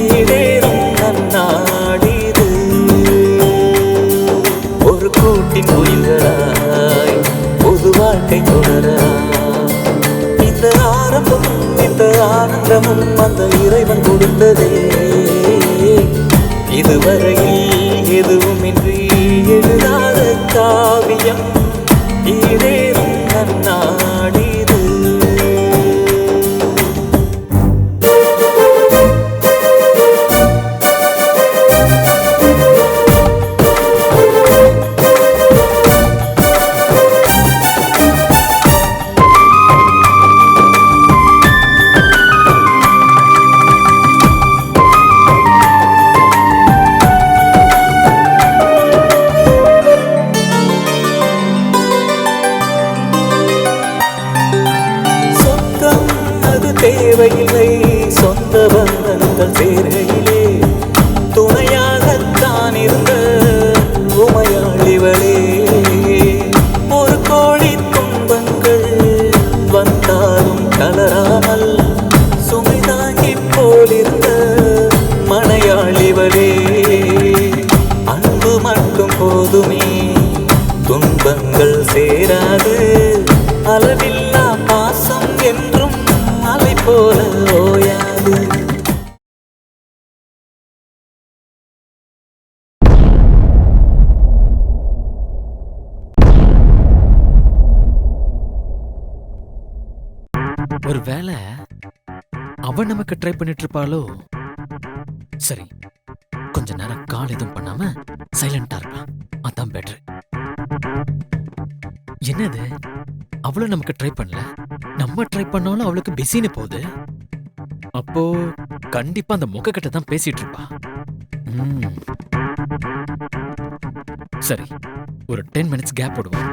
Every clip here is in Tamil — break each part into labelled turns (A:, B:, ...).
A: ஈடேறும் நன்னாடிது. ஒரு கூட்டின் குயில்களாய் பொது வாழ்க்கை தொடரலாம். இந்த ஆரம்பமும் இந்த ஆனந்தமும் அந்த இறைவன் கொடுத்ததே. இதுவரையில் எதுவுமின்றி எழுதாத காவியம் ஈடேறும் நன்னாடிது. தேவையில்லை சொந்த பந்தங்கள் சேர்கையிலே துணையாகத்தான் இருந்த உமையாளிவளே. ஒரு கோடி துன்பங்கள் வந்தாலும் கலராமல் சுமை தாங்கி போலிருந்த மனையாளிவளே. அன்பு மட்டும் போதுமே துன்பங்கள் சேராது. அளவில்லா பாசம் என்றும் அலை போல ஓயாது.
B: ஒருவேளை அவ நமக்கு ட்ரை பண்ணிட்டு இருப்பாளோ? சரி, கொஞ்ச நேரம் கால் எதுவும் பண்ணாம சைலண்டா இருக்கலாம். அதான் பெட்டர். என்னது, அவளும் நமக்கு ட்ரை பண்ணல, நம்ம ட்ரை பண்ணாலும் அவளுக்கு பிஸின்னு போகுது. அப்போ கண்டிப்பா அந்த முகக்கிட்ட தான் பேசிட்டு இருப்பா. சரி, ஒரு 10 minutes கேப் போடுவோம்.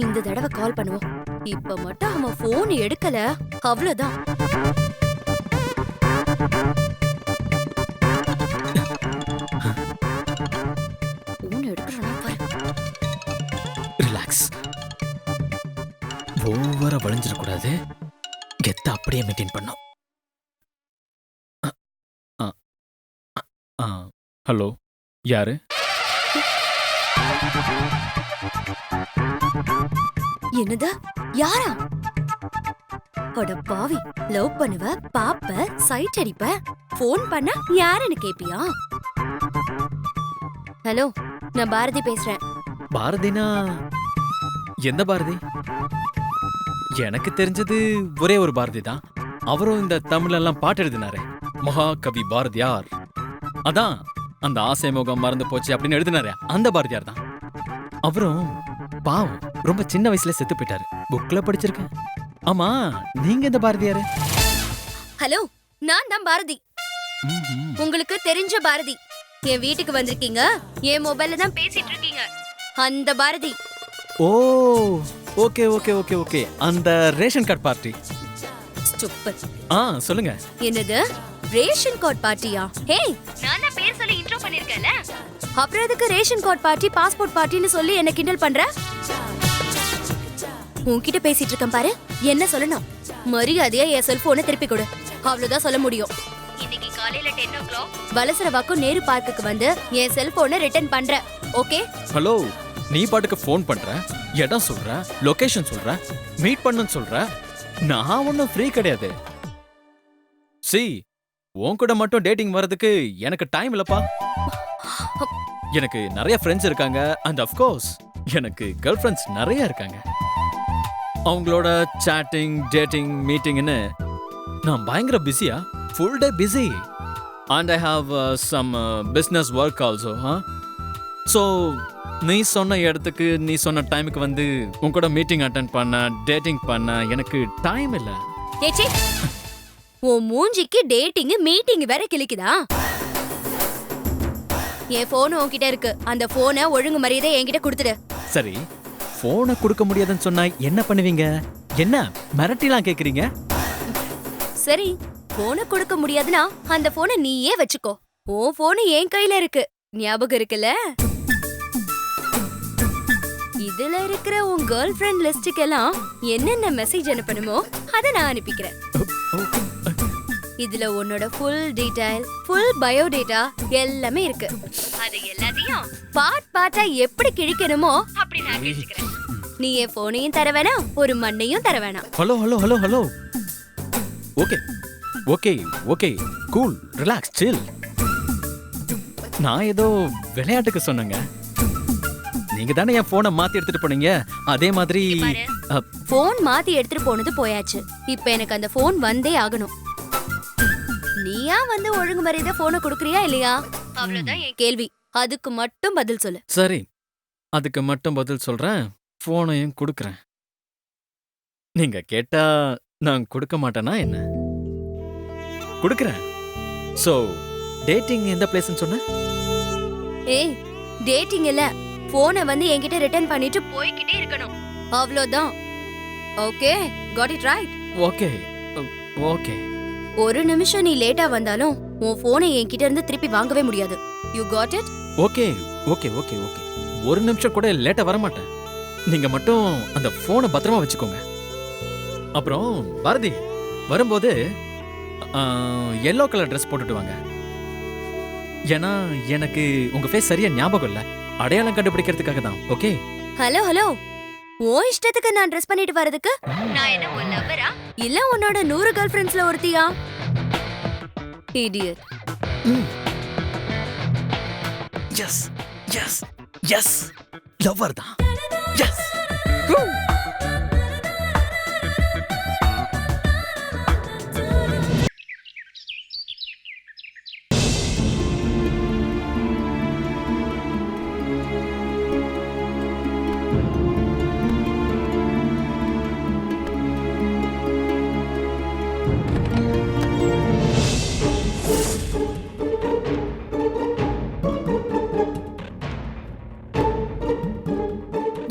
C: இந்த தடவை கால் பண்ணுவோம். இப்ப மட்டும் அவன் போன் எடுக்கல, அவ்வளவுதான். போன் எடுக்கறானா பாரு.
B: ரிலாக்ஸ். ஓவரா வளைஞ்சிட கூடாது. கெத்த அப்படியே மெயின்டைன் பண்ணும். ஹலோ, யாரு?
C: என்னது? யாரா? அட பாவி, லவ் பண்ணுவ, பாப்ப, சைட் அடிப்ப, போன் பண்ணா யாருன்னு கேப்பியா? ஹலோ, நான் பாரதி பேசுறேன்.
B: பாரதினா எந்த பாரதி? எனக்கு தெரிஞ்சது ஒரே ஒரு பாரதி தான். அவரும் இந்த தமிழ் எல்லாம் பாட்டு எழுதினாரு, மகாகவி பாரதியார். அதான் அந்த ஆசை முகம் மறந்து போச்சு அப்படின்னு எழுதினாரு, அந்த பாரதியார் தான். அவரும் பாவம் ரொம்ப சின்ன வயசுல செத்து போயிட்டாரு. புக்ல படிச்சிருக்கேன். ஆமா, நீங்க இந்த பாரதியாரு?
C: ஹலோ, நான் தான் பாரதி. உங்களுக்கு தெரிஞ்ச பாரதி. என் வீட்டுக்கு வந்திருக்கீங்க, என் மொபைல்ல தான் பேசிட்டு இருக்கீங்க, அந்த பாரதி.
B: ஓ, ஓகே ஓகே ஓகே ஓகே, அந்த ரேஷன் கார்டு பார்ட்டி.
C: ஸ்டூபிட்.
B: சொல்லுங்க.
C: என்னது ரேஷன் கார்டு பார்ட்டியா? ஹே, நான் தான் பேர் சொல்லி இன்ட்ரோ பண்ணிருக்கேன்ல, அப்புறம் எதுக்கு ரேஷன் கார்டு பார்ட்டி, பாஸ்போர்ட் பார்ட்டின்னு சொல்லி என்ன கிண்டல் பண்ற? உன்கிட்ட பேசிட்டு இருக்கேன் பாரு, என்ன சொல்லணும்? மரியாதையா என் செல்போனை திருப்பி கொடு, அவ்வளவுதான் சொல்ல முடியும். இன்னைக்கு காலையில 10 o'clock வலசரவாக்கம் நேரு பார்க்குக்கு வந்து என் செல்போனை ரிட்டர்ன் பண்ற, ஓகே?
B: ஹலோ, நீ பாட்டுக்கு ஃபோன் பண்ற, இடம் சொல்ற, லொகேஷன் சொல்ற, மீட் பண்ணுன்னு சொல்ற. நான் ஒன்னும் ஃப்ரீ கிடையாது. சி, உன் கூட மட்டும் டேட்டிங் வரதுக்கு எனக்கு டைம் இல்லப்பா. எனக்கு நிறைய ஃப்ரெண்ட்ஸ் இருக்காங்க, அண்ட் ஆஃப் கோர்ஸ் எனக்கு கேர்ள் ஃப்ரெண்ட்ஸ் நிறைய இருக்காங்க. அவங்களோட சாட்டிங், டேட்டிங், மீட்டிங்னு நான் பயங்கர பிஸியா, full day busy. And I have some business work also. So நீ சொன்ன இடத்துக்கு நீ சொன்ன டைமுக்கு வந்து உன் கூட மீட்டிங் அட்டென்ட் பண்ண, டேட்டிங் பண்ண எனக்கு டைம் இல்லை.
C: ஏச்சி, உன் மூஞ்சிக்கு டேட்டிங் மீட்டிங் வேற கிளிக்குதா? என் போன் உன்கிட்ட இருக்கு, அந்த போனை ஒழுங்கு மரியாதை என்கிட்ட கொடுத்துடு.
B: சரி, போனை கொடுக்க முடியாதுன்னு சொன்னா என்ன பண்ணுவீங்க? என்ன மிரட்டிலாம் கேக்குறீங்க?
C: சரி, போனை கொடுக்க முடியாதுன்னா அந்த போனை நீயே வச்சுக்கோ. உன் போன் என் கையில இருக்கு, ஞாபகம் இருக்குல்ல? இதுல இருக்கிற உன் கேர்ள் ஃப்ரெண்ட் லிஸ்டுக்கெல்லாம் என்னென்ன மெசேஜ் அனுப்பணுமோ அதை நான் அனுப்பிக்கிறேன். இதுல உன்னோட ஃபுல் டீடைல், ஃபுல் பயோடேட்டா எல்லாமே இருக்கு. அது எல்லாத்தையும் பார்ட்டா எப்படி கிழிக்கணுமோ அப்படி நான் கிழிச்சுக்கிறேன். நீ என் போனையும் தர வேணாம், ஒரு மண்ணையும் தர வேணாம்.
B: Hello hello hello hello. Okay okay okay, cool, relax, chill. நான் ஏதோ விளையாட்டுக்கு சொன்னேங்க. நீங்க தானே என் போனை மாத்தி எடுத்துட்டு போனீங்க. அதே மாதிரி
C: போன் மாத்தி எடுத்துட்டு போனது போயாச்சு. இப்ப எனக்கு அந்த போன் வந்தே ஆகணும். நீயா வந்து ஒழுங்கு மரியாதை போனை கொடுக்கறியா இல்லையா? அவ்வளவுதான் என் கேள்வி. அதுக்கு மட்டும் பதில் சொல்லு.
B: சரி, அதுக்கு மட்டும் பதில் சொல்றேன். போனையும் கொடுக்கறேன். நீங்க கேட்டா நான் கொடுக்க மாட்டேனா என்ன? கொடுக்கறேன். சோ டேட்டிங் எந்த பிளேஸ்னு சொன்ன?
C: ஏய், டேட்டிங் இல்ல, போனை வந்து என்கிட்ட ரிட்டர்ன் பண்ணிட்டு போய்கிட்டே இருக்கணும். அவ்வளவுதான். Okay, got it right?
B: Okay okay.
C: ஒரு நிமிஷம் நீ லேட்டா வந்தாலும் உன் போனை என்கிட்ட இருந்து திருப்பி வாங்கவே முடியாது. You got it?
B: Okay okay okay okay. ஒரு நிமிஷம் கூட லேட்டா வர மாட்டேன். நீங்க மட்டும் அந்த போனை பத்திரமா வச்சுக்கோங்க. அப்புறம் பாரதி, வரும்போது yellow கலர் ட்ரெஸ் போட்டுட்டு வாங்க. ஏன்னா எனக்கு உங்க ஃபேஸ் சரியா ஞாபகம் இல்ல. அடையாளம் கண்டுபிடிக்கிறதுக்காக தான். ஓகே?
C: ஹலோ ஹலோ, ஓ இஷ்டத்துக்கு நான் ட்ரெஸ் பண்ணிட்டு வரதுக்கு நான் என்ன உன் லவ்வரா இல்ல உன்னோட 100 கேர்ள் ஃப்ரெண்ட்ஸ்ல ஒருத்தியா? Idiot.
B: Yes yes yes, lover தான். எஸ்.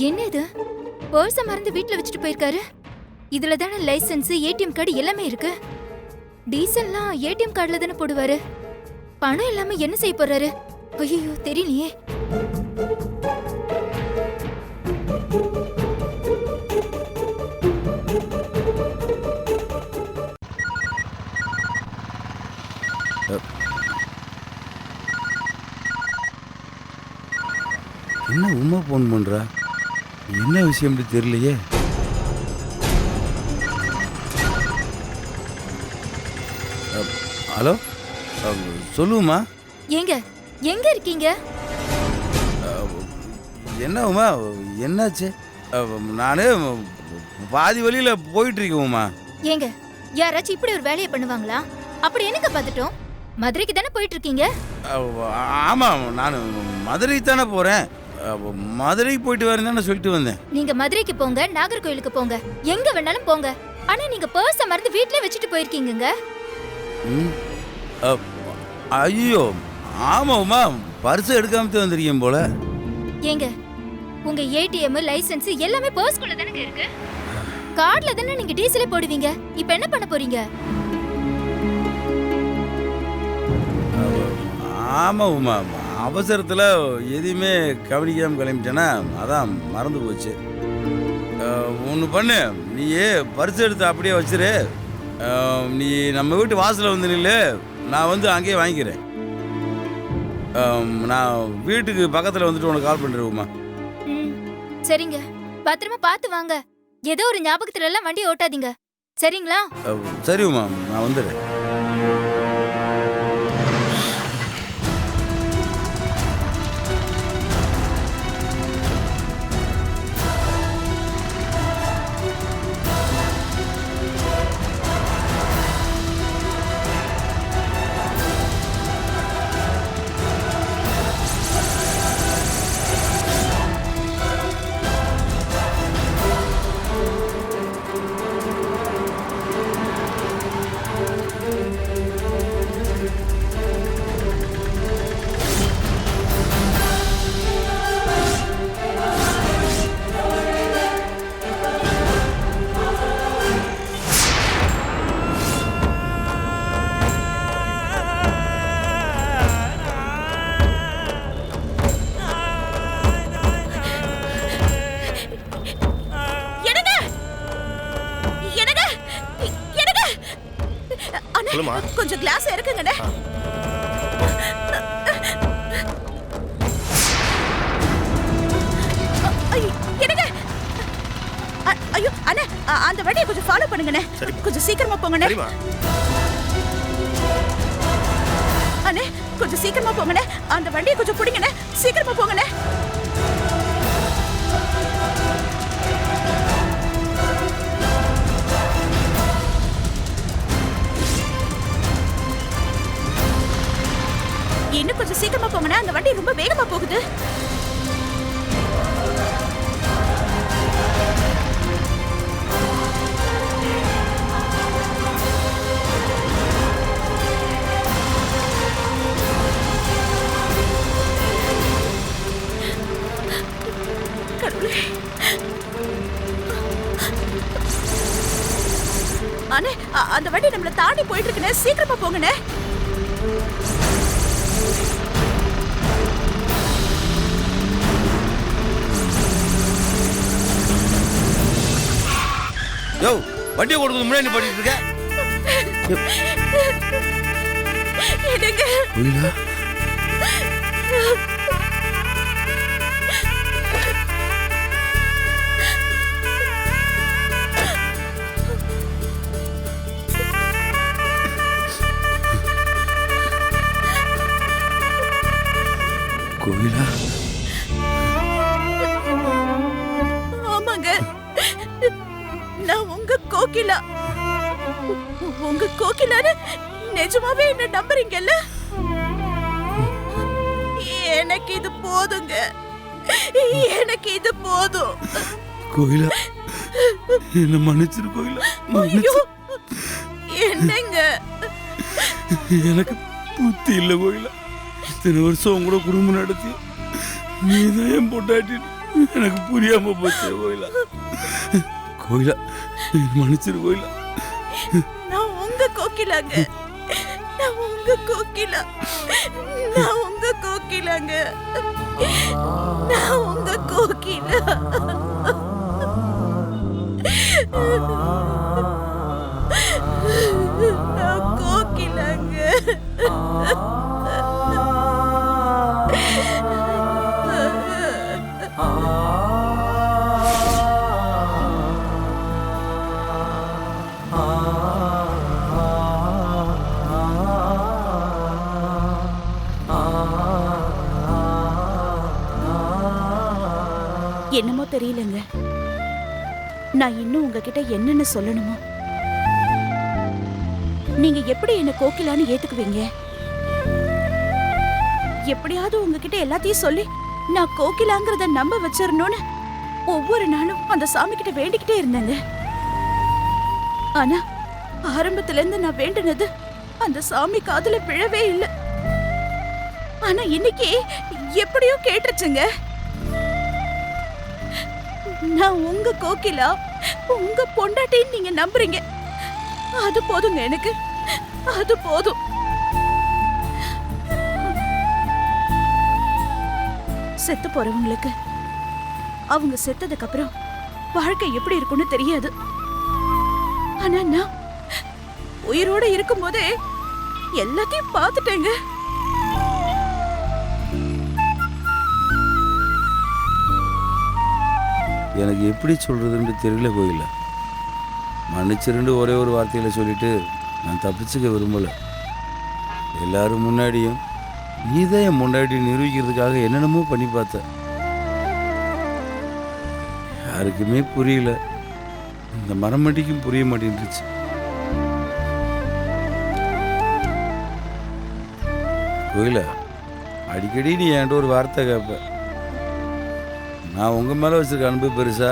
D: என்ன இது? பர்ஸ மறந்து வீட்ல வச்சுட்டு போயிருக்காரு. இதுல தானே லைசென்ஸ், ஏடிஎம் கார்டு எல்லாமே இருக்கு. டீசல்லாம் ஏடிஎம் கார்டுல தானே போடுவாரு. பணம் இல்லாம என்ன செய்ய போறாரு? ஐயோ, தெரியலையே.
E: என்ன உமா ஃபோன் பண்றா? என்ன விஷயம் தெரியலையே. ஹலோ, சொல்லுமா.
D: ஏங்க, எங்க இருக்கீங்க?
E: என்ன உமா, என்னாச்சு? நானே பாதி வழியில போயிட்டு இருக்கேன் உமா.
D: ஏங்க, யாராச்சும் இப்படி ஒரு வேலையை பண்ணுவாங்களா? அப்படி என்னங்க பார்த்துட்டோம்? மதுரைக்கு தானே போயிட்டு இருக்கீங்க?
E: ஆமாம், நான் மதுரைக்கு தானே போறேன். மதுரைக்கு போயிட்டு வரேன்னு சொல்லிட்டு வந்தேன்.
D: நீங்க மதுரைக்கு போங்க, நாகர்கோயிலுக்கு போங்க, எங்க வேணாலும் போங்க. ஆனா நீங்க பர்ஸ மறந்து வீட்லயே வச்சுட்டு போயிருக்கீங்க.
E: ஐயோ, ஆமாம்மா, பர்ஸ் எடுக்காம வந்திருக்கேன் போல.
D: ஏங்க, உங்க ஏடிஎம், லைசென்ஸ் எல்லாமே பர்ஸ்குள்ள தானே இருக்கு. கார்டுல தானே நீங்க டீசலே போடுவீங்க. இப்போ என்ன பண்ண போறீங்க?
E: ஆமா உமா, அவசரத்தில் எதையுமே கவனிக்காமல் கிளம்பிட்டேன்னா அதான் மறந்து போச்சு. ஒன்று பண்ணு, நீயே பரிசு எடுத்து அப்படியே வச்சிரு. நீ நம்ம வீட்டு வாசலில் வந்து நில்லு, நான் வந்து அங்கேயே வாங்கிக்கிறேன். நான் வீட்டுக்கு பக்கத்தில் வந்துட்டு உனக்கு கால் பண்ணுறேன் உமா.
D: சரிங்க, பத்திரமா பார்த்து வாங்க. ஏதோ ஒரு ஞாபகத்துல எல்லாம் வண்டி ஓட்டாதீங்க, சரிங்களா?
E: சரி உமா, நான் வந்துடுறேன்.
F: கொஞ்சம் கிளாஸ் இருக்குங்கண்ணே. என்னங்க? ஐயோ அண்ணே, அந்த வண்டியை கொஞ்சம் ஃபாலோ பண்ணுங்கண்ணே. கொஞ்சம் சீக்கிரமா போங்கண்ணே. அண்ணே கொஞ்சம் சீக்கிரமா போங்கண்ணே. அந்த வண்டியை கொஞ்சம் பிடிங்கண்ணே. சீக்கிரமா போங்கண்ணே. இன்னும் கொஞ்சம் சீக்கிரமா போங்கண்ணே. அந்த வண்டி ரொம்ப வேகமா போகுது. அண்ணே அந்த வண்டி நம்மள தாண்டி போயிட்டு இருக்குண்ணே. சீக்கிரமா போங்கண்ணே.
E: யோ வண்டியை கொடுக்குது முன்னாடி பண்ணிட்டு இருக்க.
F: என்னங்க?
E: கோயிலா கோயிலா?
F: ஆமாங்க, நான் உங்க கோகிலா. உங்க கோகிலான்னு நிஜமாவே என்ன நம்புறீங்கல்ல? எனக்கு இது போதுங்க. எனக்கு இது போதும்.
E: கோயிலா என்ன மன்னிச்சிரு கோயிலா.
F: ஐயோ என்னங்க?
E: எனக்கு புத்தி இல்ல கோயிலா. இத்தனை வருஷம் உங்களோட குடும்பம் நடத்தி நீதான் என் பொண்டாட்டி எனக்கு புரியாம போச்சு கோயிலா. கோயிலா மன்னிச்சிரு கோயிலா.
F: நான் உங்க கோகிலாங்க. நான் உங்க கோகிலா. நான் உங்க கோகிலாங்க. நான் உங்க கோகிலா. நான் கோகிலாங்க. என்னமோ தெரியலங்க, நான் இன்னும் உங்ககிட்ட என்னன்னு சொல்லணுமோ. நீங்க எப்படி என்ன கோகிலான்னு ஏத்துக்குவீங்க? எப்படியாவது உங்ககிட்ட எல்லாத்தையும் சொல்லி நான் கோகிலாங்கிறத நம்ப வச்சிரணும்னு ஒவ்வொரு நாளும் அந்த சாமி கிட்ட வேண்டிக்கிட்டே இருந்தேங்க. ஆனா ஆரம்பத்துல இருந்து நான் வேண்டினது அந்த சாமி காதுல விழவே இல்லை. ஆனா இன்னைக்கு எப்படியோ கேட்டுருச்சுங்க. நான் உங்க கோகிலா, உங்க பொண்டாட்டின்னு நீங்க நம்புறீங்க. அது போதுங்க எனக்கு. அது போதும். செத்து போறவங்களுக்கு அவங்க செத்ததுக்கு அப்புறம் வாழ்க்கை எப்படி இருக்கும்னு தெரியாது. ஆனா நான் உயிரோட இருக்கும்போதே எல்லாத்தையும் பார்த்துட்டேங்க.
E: எனக்கு எப்படி சொல்றதுன்னு தெரியல கோயில. மன்னிச்சிருந்து ஒரே ஒரு வார்த்தையில சொல்லிட்டு நான் தப்பிச்சுக்க விரும்பல. எல்லாரும் முன்னாடியும் நீதான் என் முன்னாடி நிரூபிக்கிறதுக்காக என்னென்னமோ பண்ணி பார்த்த. யாருக்குமே புரியல. இந்த மரமண்டிக்கும் புரிய மாட்டேன்ருச்சு. கோயில அடிக்கடி நீ என்கிட்ட ஒரு வார்த்தை கேட்ப. நான் உங்க மேல வச்சிருக்க அன்பு பெருசா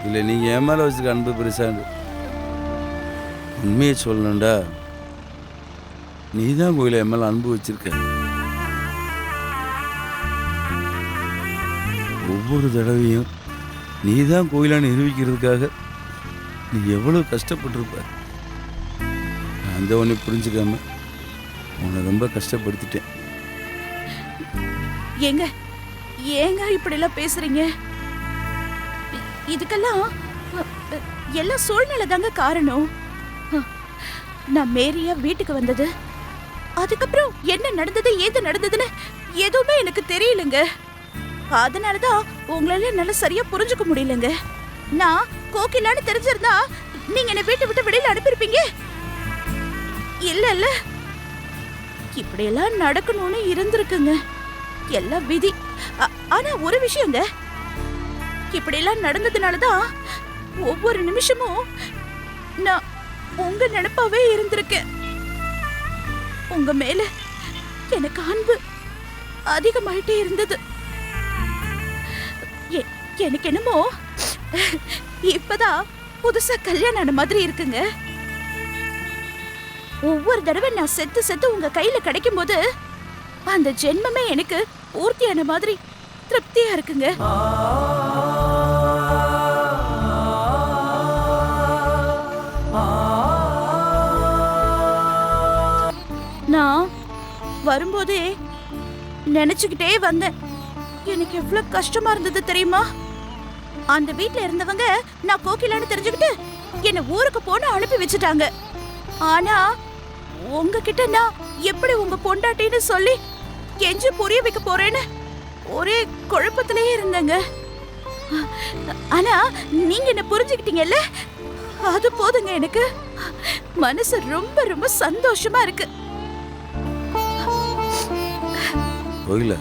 E: இல்லை நீங்க என் மேல வச்சிருக்க அன்பு பெருசான்னு. உண்மையை சொல்லணும்டா, நீ தான் கோயில என் மேல அன்பு வச்சிருக்க. ஒவ்வொரு தடவையும் நீ தான் கோயிலான்னு நிரூபிக்கிறதுக்காக நீ எவ்வளவு கஷ்டப்பட்டிருப்ப. அந்த ஒன்றை புரிஞ்சுக்காம உன்னை ரொம்ப கஷ்டப்படுத்திட்டேன்.
F: ஏங்க ஏங்க இப்படி எல்லாம் பேசுறீங்க? இதுக்கெல்லாம் எல்லா சூழ்நிலை தாங்க காரணம். நான் மேரியா வீட்டுக்கு வந்தது அதுக்கப்புறம் என்ன நடந்தது ஏது நடந்ததுன்னு எதுவுமே எனக்கு தெரியலங்க. அதனாலதான் உங்களால என்னால சரியா புரிஞ்சுக்க முடியலங்க. நான் கோகிலான்னு தெரிஞ்சிருந்தா நீங்க என்ன வீட்டை விட்டு வெளியில அனுப்பியிருப்பீங்க. இல்ல இல்ல, இப்படியெல்லாம் நடக்கணும்னு இருந்திருக்குங்க. எல்லாம் விதி. ஆனா ஒரு விஷயங்க, இப்படியெல்லாம் நடந்ததுனாலதான் ஒவ்வொரு நிமிஷமும் நான் உங்க நினைப்பாவே இருந்திருக்கேன். உங்க மேல எனக்கு அன்பு அதிகமாயிட்டே இருந்தது. எனக்கு என்னமோ இப்பதான் புதுசா கல்யாணம் ஆன மாதிரி இருக்குங்க. ஒவ்வொரு தடவை நான் செத்து செத்து உங்க கையில கிடைக்கும் போது அந்த ஜென்மமே எனக்கு பூர்த்தியான மாதிரி திருப்தியா இருக்குங்க. நான் வரும்போதே நினைச்சுக்கிட்டே வந்தேன், எனக்கு எவ்வளவு கஷ்டமா இருந்தது தெரியுமா? அந்த வீட்ல இருந்தவங்க நான் கோகிலான்னு தெரிஞ்சுக்கிட்டு என்ன ஊருக்கு போன அனுப்பி வச்சுட்டாங்க. ஆனா உங்ககிட்ட நான் எப்படி உங்க பொண்டாட்டின்னு சொல்லி கெஞ்சி புரிய வைக்க போறேன்னு ஒரே குழப்பத்திலேயே இருந்தேங்க. ஆனா நீங்க என்ன புரிஞ்சுக்கிட்டீங்கல்ல, அது போதுங்க. எனக்கு மனசு ரொம்ப ரொம்ப சந்தோஷமா இருக்கு.
E: கோகிலா,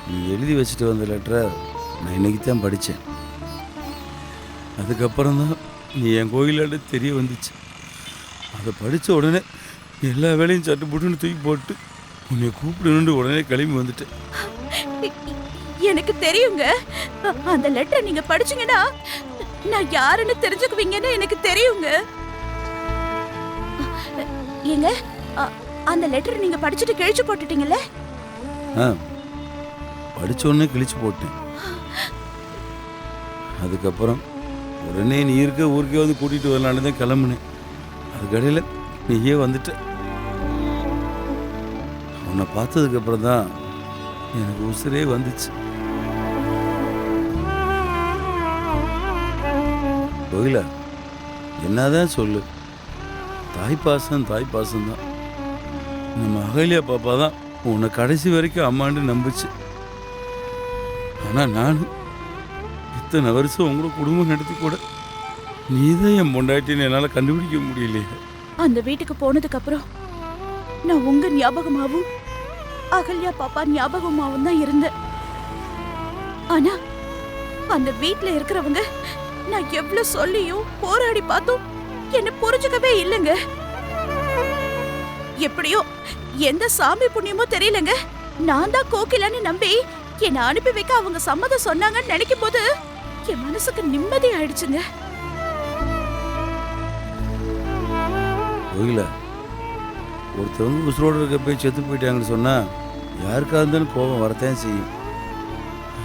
E: நீ எழுதி வச்சுட்டு வந்த லெட்டரை நான் இன்னைக்கு தான் படித்தேன். அதுக்கப்புறம் தான் நீ என் கோயிலாண்டு தெரிய வந்துச்சு. அதை படித்த உடனே எல்லா வேலையும் சட்டு புட்டுன்னு தூக்கி போட்டு உன்னை கூப்பிடணுன்னு உடனே கிளம்பி வந்துட்டேன்.
F: எனக்கு தெரியுங்க, அந்த லெட்டர் நீங்க படிச்சீங்கன்னா நான் யாருன்னு தெரிஞ்சுக்குவீங்கன்னு எனக்கு தெரியுங்க. ஏங்க, அந்த லெட்டர் நீங்க படிச்சுட்டு கிழிச்சு போட்டுட்டீங்கல்ல?
E: படித்த உடனே கிழிச்சு போட்டேன். அதுக்கப்புறம் உடனே நீ இருக்க ஊருக்கே வந்து கூட்டிகிட்டு வரலான்னு தான் கிளம்புனேன். அதுக்கடையில் நீயே வந்துட்ட. உன்னை பார்த்ததுக்கப்புறம் தான் எனக்கு உசுரே வந்துச்சு. கோகிலா, என்னதான் சொல்லு, தாய்ப்பாசம் தான். நம்ம அகல்யா பாப்பா தான் உன்னை கடைசி வரைக்கும் அம்மான்னு நம்புச்சு. ஆனால் நானும் இத்தனை வருஷம் உங்களோட குடும்பம் நடத்தி கூட நீதான் என் பொண்டாட்டின்னு என்னால் கண்டுபிடிக்க முடியலையே.
F: அந்த வீட்டுக்கு போனதுக்கு அப்புறம் நான் உங்க ஞாபகமாவும் அகல்யா பாப்பா ஞாபகமாவும் தான் இருந்தேன். ஆனா அந்த வீட்ல இருக்கிறவங்க நான் எவ்வளவு சொல்லியும் போராடி பார்த்தும் என்ன புரிஞ்சுக்கவே இல்லைங்க. எப்படியோ எந்த சாமி புண்ணியமோ தெரியலங்க, நான் தான் கோகிலான்னு நம்பி என்னை அனுப்பி வைக்க அவங்க சம்மதம் சொன்னாங்கன்னு நினைக்கும் போது என் மனசுக்கு நிம்மதி ஆயிடுச்சுங்க.
E: கோகிலா, ஒருத்தவங்க உசுரோடு இருக்க போய் செத்து போயிட்டாங்கன்னு சொன்னா யாருக்கா இருந்தாலும் கோபம் வரத்தான் செய்யும்.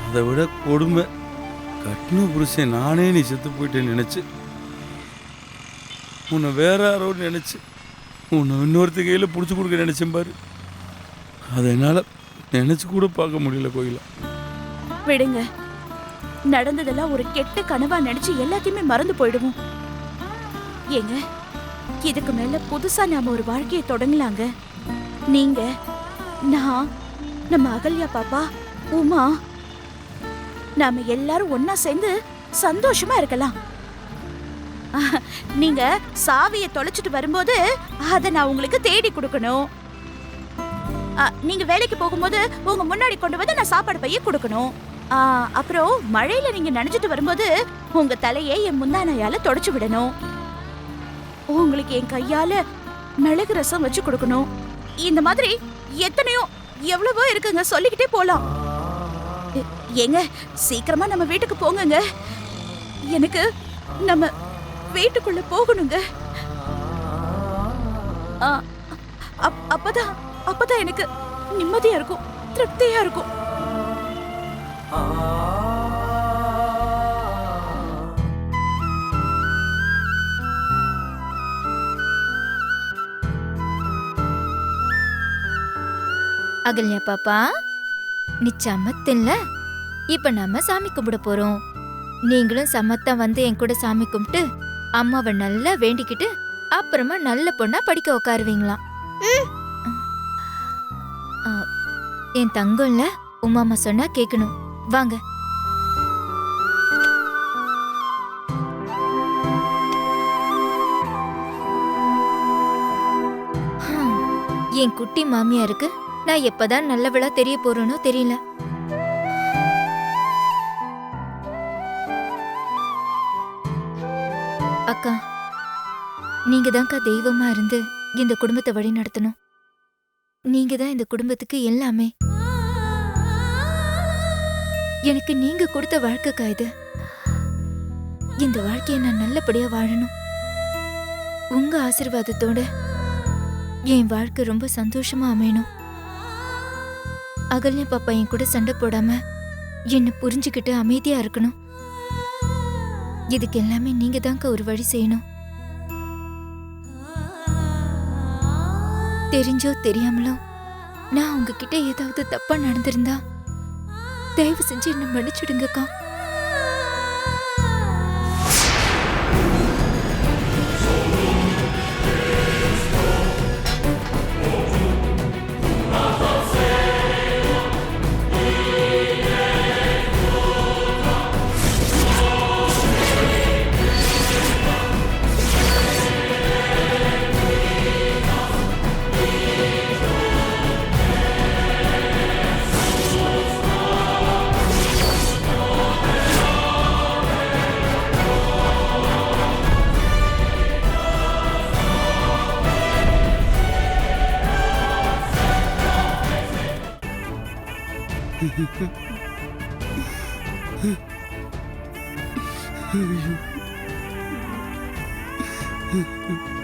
E: அதை விட கொடுமை, கட்டின புருஷன் நானே நீ செத்து போயிட்டேன்னு நினைச்சு உன்னை வேற யாரோடு நினைச்சு உன்னை இன்னொருத்த கையில் பிடிச்சி கொடுக்க நினைச்சேன் பாரு. அதை என்னால் நினைச்சு கூட பார்க்க முடியல கோகிலா.
F: விடுங்க, நடந்ததெல்லாம் ஒரு கெட்ட கனவா நினைச்சு எல்லாத்தையுமே மறந்து போயிடுவோம். ஏங்க, இதுக்கு மேல புதுசா நாம ஒரு வாழ்க்கையை தொடங்கலாங்க. நீங்க, நான், நம்ம அகல்யா பாப்பா, உமா, நாம எல்லாரும் ஒன்னா சேர்ந்து சந்தோஷமா இருக்கலாம். நீங்க சாவியை தொலைச்சிட்டு வரும்போது அதை நான் உங்களுக்கு தேடி கொடுக்கணும். நீங்க வேலைக்கு போகும்போது உங்க முன்னாடி கொண்டு வந்து நான் சாப்பாடு பைய கொடுக்கணும். அப்புறம் மழையில நீங்க நனைஞ்சிட்டு வரும்போது உங்க தலையை என் முந்தானையால தொடச்சு விடணும். உங்களுக்கு என் கையால மிளகு ரசம் வச்சு கொடுக்கணும். இந்த மாதிரி எத்தனையோ எவ்வளவோ இருக்குங்க, சொல்லிக்கிட்டே போலாம். ஏங்க, சீக்கிரமா நம்ம வீட்டுக்கு போங்கங்க. எனக்கு நம்ம வீட்டுக்குள்ள போகணுங்க. அப்பதான் எனக்கு நிம்மதியா இருக்கும், திருப்தியா இருக்கும்.
D: அகல்யா பாப்பா, நீ சமத்தில்ல, இப்ப நம்ம சாமி கும்பிட போறோம். நீங்களும் சமத்தா வந்து என் கூட சாமி கும்பிட்டு அம்மாவை நல்லா வேண்டிக்கிட்டு அப்புறமா நல்ல பொண்ணா படிக்க உட்காருவீங்களாம். என் தங்கம்ல உமாமா சொன்னா கேட்கணும். வாங்க. என் குட்டி மாமியாருக்கு நான் எப்பதான் நல்லவளா தெரிய போறேனோ தெரியல. அக்கா, நீங்க தான்க்கா தெய்வமா இருந்து இந்த குடும்பத்தை வழி நடத்தணும். நீங்க தான் இந்த குடும்பத்துக்கு எல்லாமே. எனக்கு நீங்க கொடுத்த வாழ்க்கைக்கா இது. இந்த வாழ்க்கையை நான் நல்லபடியா வாழணும். உங்க ஆசீர்வாதத்தோட என் வாழ்க்கை ரொம்ப சந்தோஷமா அமையணும். அகல்யா பாப்பா என் கூட சண்டை போடாம என்ன புரிஞ்சுக்கிட்டு அமைதியா இருக்கணும். இதுக்கு எல்லாமே நீங்க தான்க்கா ஒரு வழி செய்யணும். தெரிஞ்சோ தெரியாமலோ நான் உங்ககிட்ட ஏதாவது தப்பா நடந்திருந்தா தயவு செஞ்சு என்ன மன்னிச்சுடுங்கக்கா.
E: ஐயோ.